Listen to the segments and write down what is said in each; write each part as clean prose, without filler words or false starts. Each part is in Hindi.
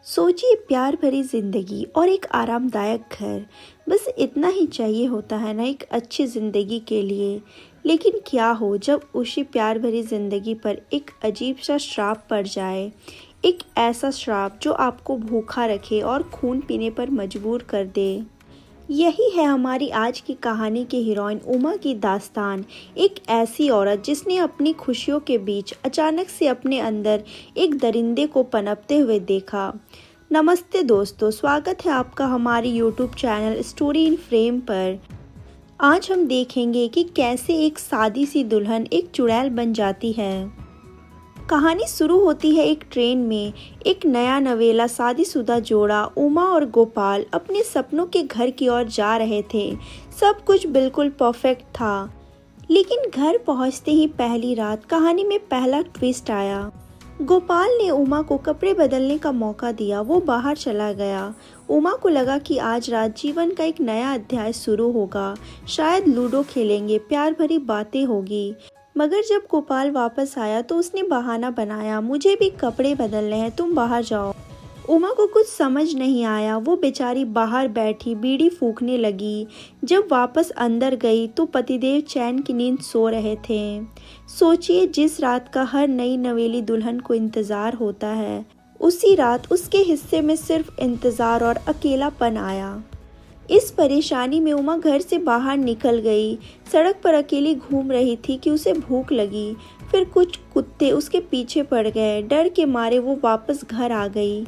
सोचिए प्यार भरी जिंदगी और एक आरामदायक घर। बस इतना ही चाहिए होता है ना एक अच्छी जिंदगी के लिए। लेकिन क्या हो जब उसी प्यार भरी जिंदगी पर एक अजीब सा श्राप पड़ जाए। एक ऐसा श्राप जो आपको भूखा रखे और खून पीने पर मजबूर कर दे। यही है हमारी आज की कहानी की हीरोइन उमा की दास्तान। एक ऐसी औरत जिसने अपनी खुशियों के बीच अचानक से अपने अंदर एक दरिंदे को पनपते हुए देखा। नमस्ते दोस्तों, स्वागत है आपका हमारी YouTube channel story in frame पर। आज हम देखेंगे कि कैसे एक सादी सी दुल्हन एक चुड़ैल बन जाती है। कहानी शुरू होती है एक ट्रेन में। एक नया नवेला शादीशुदा जोड़ा उमा और गोपाल अपने सपनों के घर की ओर जा रहे थे। सब कुछ बिल्कुल परफेक्ट था, लेकिन घर पहुंचते ही पहली रात कहानी में पहला ट्विस्ट आया। गोपाल ने उमा को कपड़े बदलने का मौका दिया। वो बाहर चला गया। उमा को लगा कि आज रात जीवन का एक नया अध्याय शुरू होगा। शायद लूडो खेलेंगे, प्यार भरी बातें होगी। मगर जब गोपाल वापस आया तो उसने बहाना बनाया, मुझे भी कपड़े बदलने हैं, तुम बाहर जाओ। उमा को कुछ समझ नहीं आया। वो बेचारी बाहर बैठी बीड़ी फूंकने लगी। जब वापस अंदर गई तो पतिदेव चैन की नींद सो रहे थे। सोचिए, जिस रात का हर नई नवेली दुल्हन को इंतजार होता है, उसी रात उसके हिस्से में सिर्फ इंतजार और अकेलापन आया। इस परेशानी में उमा घर से बाहर निकल गई। सड़क पर अकेली घूम रही थी कि उसे भूख लगी। फिर कुछ कुत्ते उसके पीछे पड़ गए। डर के मारे वो वापस घर आ गई।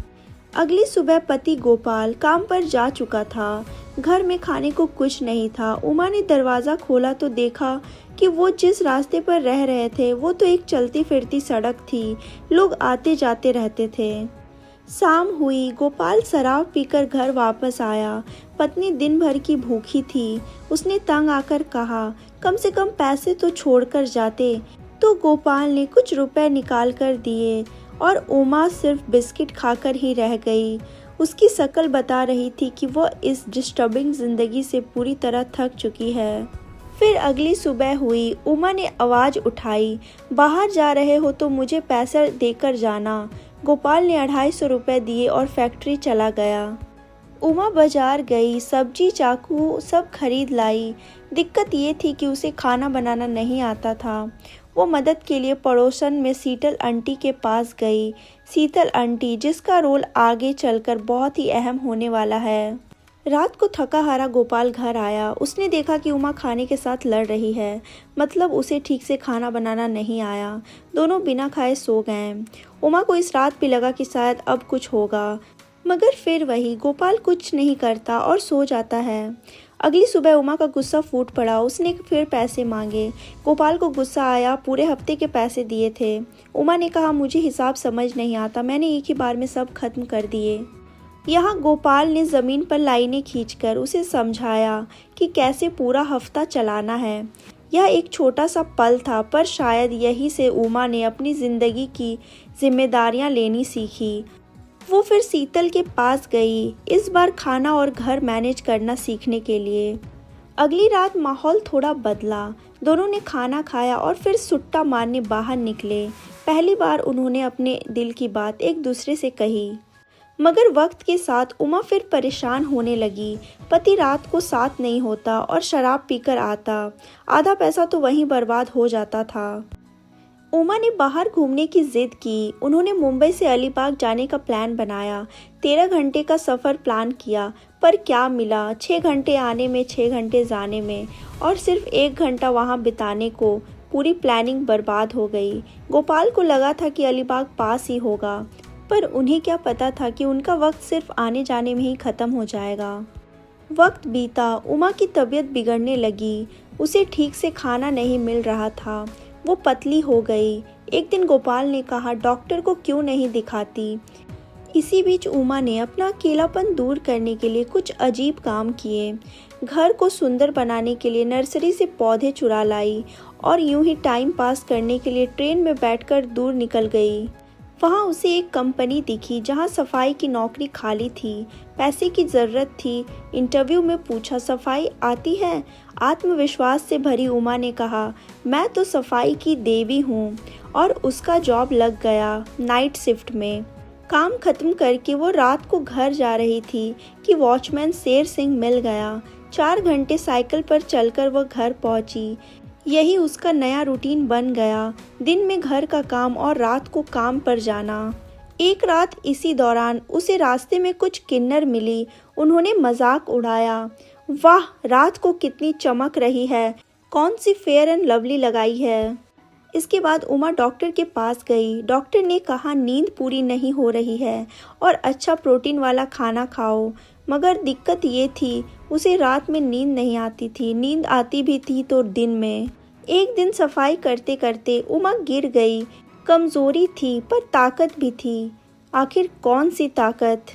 अगली सुबह पति गोपाल काम पर जा चुका था। घर में खाने को कुछ नहीं था। उमा ने दरवाज़ा खोला तो देखा कि वो जिस रास्ते पर रह रहे थे वो तो एक चलती फिरती सड़क थी। लोग आते जाते रहते थे। शाम हुई। गोपाल शराब पीकर घर वापस आया। पत्नी दिन भर की भूखी थी। उसने तंग आकर कहा, कम से कम पैसे तो छोड़कर जाते। तो गोपाल ने कुछ रुपए निकाल कर दिए और उमा सिर्फ बिस्किट खाकर ही रह गई। उसकी शक्ल बता रही थी कि वो इस डिस्टर्बिंग जिंदगी से पूरी तरह थक चुकी है। फिर अगली सुबह हुई। उमा ने आवाज़ उठाई, बाहर जा रहे हो तो मुझे पैसे देकर जाना। गोपाल ने 250 रुपये दिए और फैक्ट्री चला गया। उमा बाजार गई, सब्जी चाकू सब खरीद लाई। दिक्कत ये थी कि उसे खाना बनाना नहीं आता था। वो मदद के लिए पड़ोसन में शीतल आंटी के पास गई। शीतल आंटी जिसका रोल आगे चलकर बहुत ही अहम होने वाला है। रात को थका हारा गोपाल घर आया। उसने देखा कि उमा खाने के साथ लड़ रही है, मतलब उसे ठीक से खाना बनाना नहीं आया। दोनों बिना खाए सो गए। उमा को इस रात भी लगा कि शायद अब कुछ होगा, मगर फिर वही, गोपाल कुछ नहीं करता और सो जाता है। अगली सुबह उमा का गुस्सा फूट पड़ा। उसने फिर पैसे मांगे। गोपाल को गुस्सा आया। पूरे हफ्ते के पैसे दिए थे। उमा ने कहा, मुझे हिसाब समझ नहीं आता, मैंने एक ही बार में सब खत्म कर दिए। यहाँ गोपाल ने ज़मीन पर लाइनें खींचकर उसे समझाया कि कैसे पूरा हफ्ता चलाना है। यह एक छोटा सा पल था, पर शायद यही से उमा ने अपनी ज़िंदगी की जिम्मेदारियाँ लेनी सीखी। वो फिर शीतल के पास गई, इस बार खाना और घर मैनेज करना सीखने के लिए। अगली रात माहौल थोड़ा बदला। दोनों ने खाना खाया और फिर सुट्टा मारने बाहर निकले। पहली बार उन्होंने अपने दिल की बात एक दूसरे से कही। मगर वक्त के साथ उमा फिर परेशान होने लगी। पति रात को साथ नहीं होता और शराब पीकर आता। आधा पैसा तो वहीं बर्बाद हो जाता था। उमा ने बाहर घूमने की जिद की। उन्होंने मुंबई से अलीबाग जाने का प्लान बनाया। 13 घंटे का सफ़र प्लान किया, पर क्या मिला, 6 घंटे आने में, 6 घंटे जाने में और सिर्फ 1 घंटा वहां बिताने को। पूरी प्लानिंग बर्बाद हो गई। गोपाल को लगा था कि अलीबाग पास ही होगा, पर उन्हें क्या पता था कि उनका वक्त सिर्फ आने जाने में ही ख़त्म हो जाएगा। वक्त बीता। उमा की तबीयत बिगड़ने लगी। उसे ठीक से खाना नहीं मिल रहा था। वो पतली हो गई। एक दिन गोपाल ने कहा, डॉक्टर को क्यों नहीं दिखाती। इसी बीच उमा ने अपना अकेलापन दूर करने के लिए कुछ अजीब काम किए। घर को सुंदर बनाने के लिए नर्सरी से पौधे चुरा लाई और यूं ही टाइम पास करने के लिए ट्रेन में बैठकर दूर निकल गई। वहाँ उसे एक कंपनी दिखी जहाँ सफाई की नौकरी खाली थी। पैसे की ज़रूरत थी। इंटरव्यू में पूछा, सफाई आती है? आत्मविश्वास से भरी उमा ने कहा, मैं तो सफाई की देवी हूँ। और उसका जॉब लग गया नाइट शिफ्ट में। काम खत्म करके वो रात को घर जा रही थी कि वॉचमैन शेर सिंह मिल गया। 4 घंटे साइकिल पर चलकर वह घर पहुंची। यही उसका नया रूटीन बन गया, दिन में घर का काम और रात को काम पर जाना। एक रात इसी दौरान उसे रास्ते में कुछ किन्नर मिली। उन्होंने मजाक उड़ाया, वाह रात को कितनी चमक रही है, कौन सी फेयर एंड लवली लगाई है। इसके बाद उमा डॉक्टर के पास गई। डॉक्टर ने कहा नींद पूरी नहीं हो रही है और अच्छा प्रोटीन वाला खाना खाओ। मगर दिक्कत ये थी, उसे रात में नींद नहीं आती थी, नींद आती भी थी तो दिन में। एक दिन सफाई करते करते उमा गिर गई। कमजोरी थी पर ताकत भी थी। आखिर कौन सी ताकत?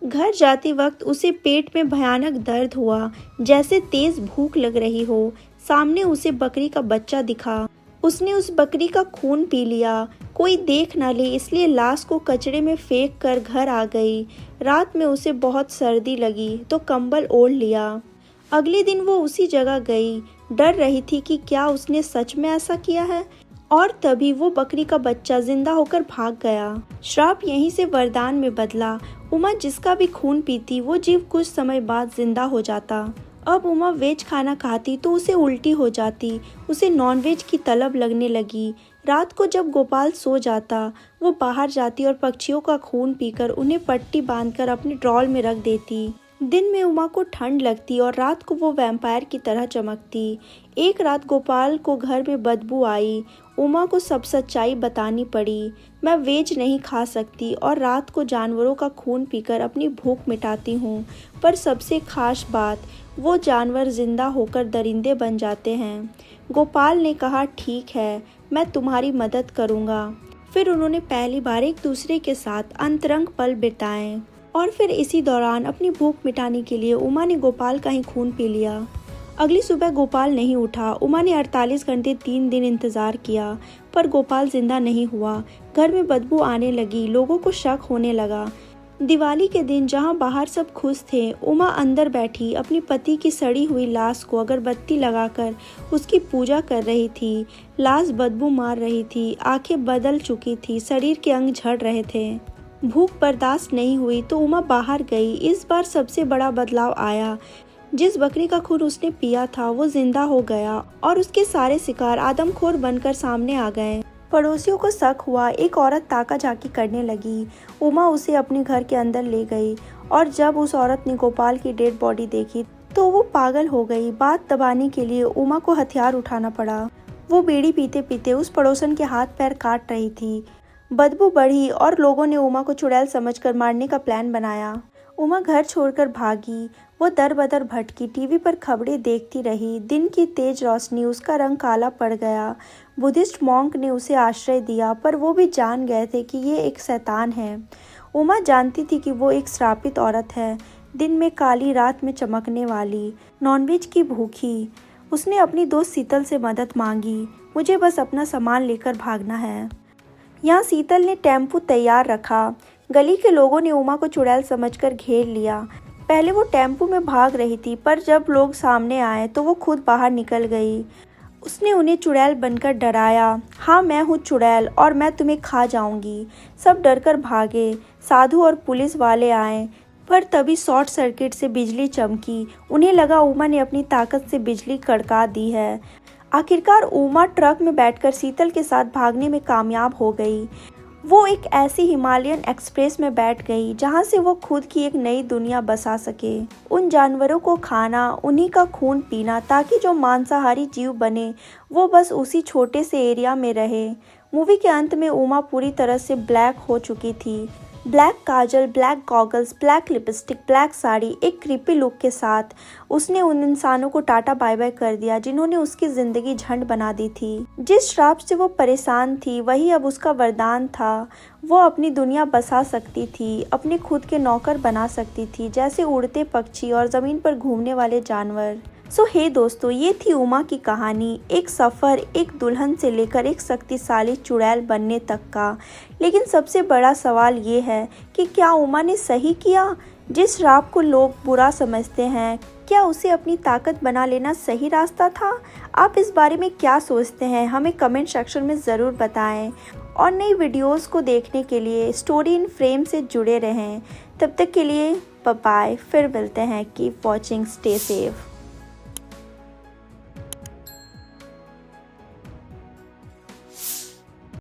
घर जाते वक्त उसे पेट में भयानक दर्द हुआ, जैसे तेज भूख लग रही हो। सामने उसे बकरी का बच्चा दिखा। उसने उस बकरी का खून पी लिया। कोई देख न ले इसलिए लाश को कचरे में फेंक कर घर आ गई। रात में उसे बहुत सर्दी लगी तो कंबल ओढ़ लिया। अगले दिन वो उसी जगह गई। डर रही थी कि क्या उसने सच में ऐसा किया है। और तभी वो बकरी का बच्चा जिंदा होकर भाग गया। श्राप यहीं से वरदान में बदला। उमा जिसका भी खून पीती वो जीव कुछ समय बाद जिंदा हो जाता। अब उमा वेज खाना खाती तो उसे उल्टी हो जाती। उसे नॉनवेज की तलब लगने लगी। रात को जब गोपाल सो जाता वो बाहर जाती और पक्षियों का खून पीकर उन्हें पट्टी बांधकर अपने ड्रॉल में रख देती। दिन में उमा को ठंड लगती और रात को वो वैम्पायर की तरह चमकती। एक रात गोपाल को घर में बदबू आई। उमा को सब सच्चाई बतानी पड़ी। मैं वेज नहीं खा सकती और रात को जानवरों का खून पीकर अपनी भूख मिटाती हूँ, पर सबसे खास बात वो जानवर जिंदा होकर दरिंदे बन जाते हैं। गोपाल ने कहा ठीक है, मैं तुम्हारी मदद करूँगा। फिर उन्होंने पहली बार एक दूसरे के साथ अंतरंग पल बिताए। और फिर इसी दौरान अपनी भूख मिटाने के लिए उमा ने गोपाल का ही खून पी लिया। अगली सुबह गोपाल नहीं उठा। उमा ने 48 घंटे 3 दिन इंतजार किया, पर गोपाल जिंदा नहीं हुआ। घर में बदबू आने लगी। लोगों को शक होने लगा। दिवाली के दिन जहां बाहर सब खुश थे, उमा अंदर बैठी अपनी पति की सड़ी हुई लाश को अगरबत्ती लगाकर उसकी पूजा कर रही थी। लाश बदबू मार रही थी, आंखें बदल चुकी थी, शरीर के अंग झड़ रहे थे। भूख बर्दाश्त नहीं हुई तो उमा बाहर गई। इस बार सबसे बड़ा बदलाव आया। जिस बकरी का खून उसने पिया था वो जिंदा हो गया और उसके सारे शिकार आदमखोर बनकर सामने आ गए। पड़ोसियों को शक हुआ। एक औरत ताका झाकी करने लगी। उमा उसे अपने घर के अंदर ले गई और जब उस औरत ने गोपाल की डेड बॉडी देखी तो वो पागल हो गई। बात दबाने के लिए उमा को हथियार उठाना पड़ा। वो बीड़ी पीते पीते उस पड़ोसन के हाथ पैर काट रही थी। बदबू बढ़ी और लोगों ने उमा को चुड़ैल समझकर मारने का प्लान बनाया। उमा घर छोड़कर भागी। वो दर बदर भटकी, टीवी पर खबरें देखती रही। दिन की तेज रोशनी उसका रंग काला पड़ गया। बुद्धिस्ट मॉन्क ने उसे आश्रय दिया, पर वो भी जान गए थे कि ये एक शैतान है। उमा जानती थी कि वो एक श्रापित औरत है, दिन में काली रात में चमकने वाली, नॉनवेज की भूखी। उसने अपनी दोस्त शीतल से मदद मांगी। मुझे बस अपना सामान लेकर भागना है। यहाँ शीतल ने टेम्पो तैयार रखा। गली के लोगों ने उमा को चुड़ैल समझकर घेर लिया। पहले वो टेम्पो में भाग रही थी, पर जब लोग सामने आए तो वो खुद बाहर निकल गई। उसने उन्हें चुड़ैल बनकर डराया, हाँ मैं हूँ चुड़ैल और मैं तुम्हें खा जाऊंगी। सब डरकर भागे। साधु और पुलिस वाले आए, पर तभी शॉर्ट सर्किट से बिजली चमकी। उन्हें लगा उमा ने अपनी ताकत से बिजली कड़का दी है। आखिरकार उमा ट्रक में बैठकर शीतल के साथ भागने में कामयाब हो गई। वो एक ऐसी हिमालयन एक्सप्रेस में बैठ गई जहां से वो खुद की एक नई दुनिया बसा सके। उन जानवरों को खाना, उन्हीं का खून पीना, ताकि जो मांसाहारी जीव बने वो बस उसी छोटे से एरिया में रहे। मूवी के अंत में उमा पूरी तरह से ब्लैक हो चुकी थी। Black kajal, black goggles, black lipstick, black sari, एक क्रीपी लुक के साथ उसने उन इंसानों को टाटा बाय बाय कर दिया जिन्होंने उसकी जिंदगी झंड बना दी थी। जिस श्राप से वो परेशान थी वही अब उसका वरदान था। वो अपनी दुनिया बसा सकती थी, अपने खुद के नौकर बना सकती थी, जैसे उड़ते पक्षी और ज़मीन पर घूमने वाले जानवर। सो हे दोस्तों, ये थी उमा की कहानी। एक सफ़र, एक दुल्हन से लेकर एक शक्तिशाली चुड़ैल बनने तक का। लेकिन सबसे बड़ा सवाल ये है कि क्या उमा ने सही किया? जिस श्राप को लोग बुरा समझते हैं, क्या उसे अपनी ताकत बना लेना सही रास्ता था? आप इस बारे में क्या सोचते हैं? हमें कमेंट सेक्शन में ज़रूर बताएं। और नई वीडियोस को देखने के लिए स्टोरी इन फ्रेम से जुड़े रहें। तब तक के लिए बाय बाय, फिर मिलते हैं। Keep watching, stay safe.